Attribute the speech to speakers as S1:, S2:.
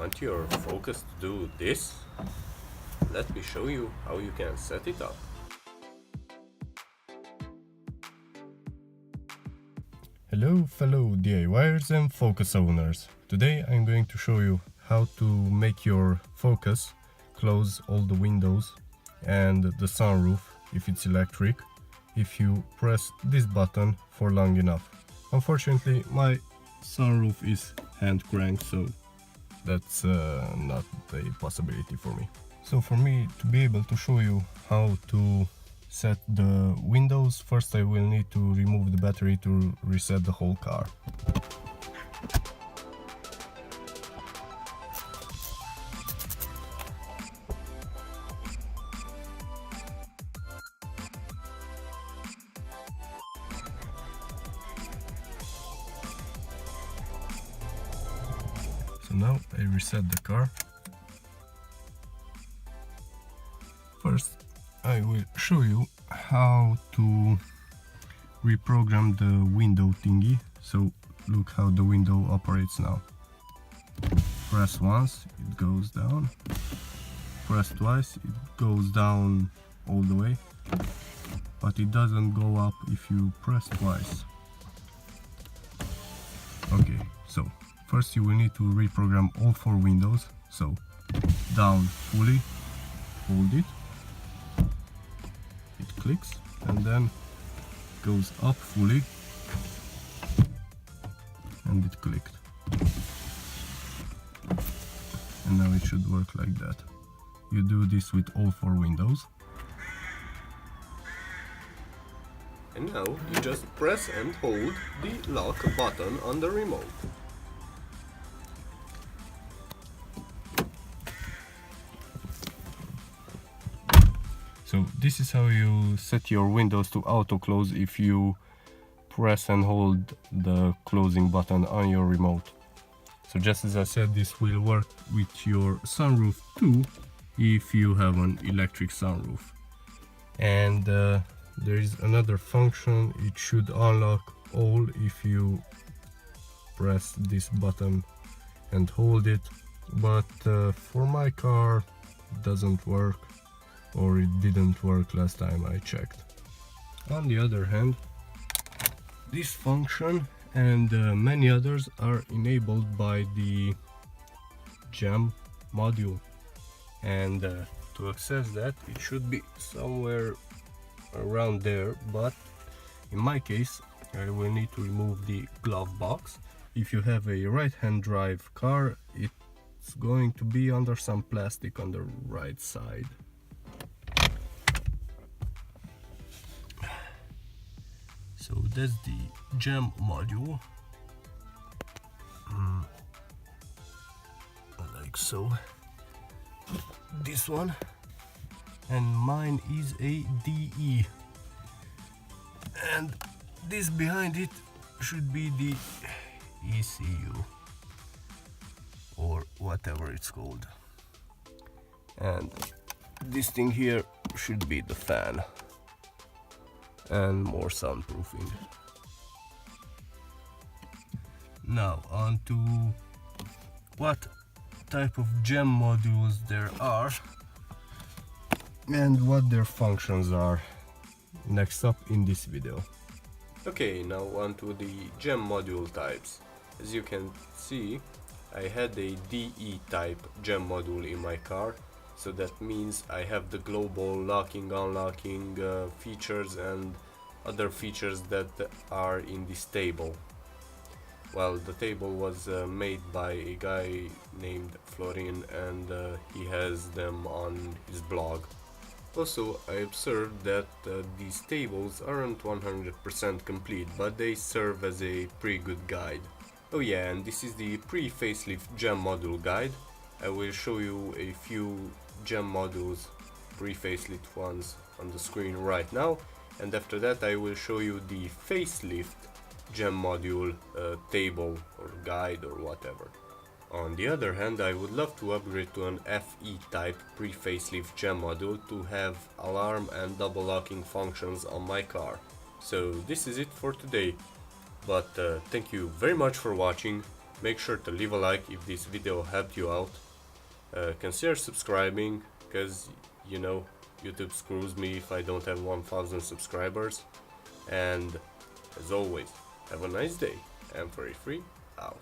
S1: Want your Focus to do this? Let me show you how you can set it up.
S2: Hello fellow DIYers and Focus owners. Today I'm going to show you how to make your Focus close all the windows and the sunroof if it's electric if you press this button for long enough. Unfortunately my sunroof is hand cranked, so that's not a possibility for me. So for me to be able to show you how to set the windows, first I will need to remove the battery to reset the whole car. So now I reset the car. First I will show you how to reprogram the window thingy. So look how the window operates now. Press once, it goes down. Press twice, it goes down all the way. But it doesn't go up if you press twice. Okay, so first you will need to reprogram all 4 windows. So down fully, hold it. Clicks and then goes up fully and it clicked, and now it should work like that. You do this with all 4 windows,
S1: And now you just press and hold the lock button on the remote.
S2: so this is how you set your windows to auto close if you press and hold the closing button on your remote. So just as I said, this will work with your sunroof too if you have an electric sunroof. And there is another function, it should unlock all if you press this button and hold it, but for my car it doesn't work, or it didn't work last time I checked. On the other hand, this function and many others are enabled by the gem module, and to access that it should be somewhere around there, but in my case I will need to remove the glove box. If you have a right-hand drive car, it's going to be under some plastic on the right side. So that's the gem module, like so. This one, and mine is a DE, and this behind it should be the ECU or whatever it's called, and this thing here should be the fan and more soundproofing. Now on to what type of gem modules there are and what their functions are next up in this video.
S1: Okay, now on to the gem module types. As you can see, I had a DE type gem module in my car, so that means I have the global locking, unlocking features and other features that are in this table. Well, the table was made by a guy named Florin, and he has them on his blog. Also, I observed that these tables aren't 100% complete, but they serve as a pretty good guide. Oh yeah, and this is the pre-facelift gem module guide. I will show you a few gem modules, pre-facelift ones, on the screen right now, and after that I will show you the facelift gem module table or guide or whatever. On the other hand, I would love to upgrade to an FE type pre-facelift gem module to have alarm and double locking functions on my car. So this is it for today, but thank you very much for watching. Make sure to leave a like if this video helped you out. Consider subscribing, because you know YouTube screws me if I don't have 1000 subscribers. And as always, have a nice day, and for free out.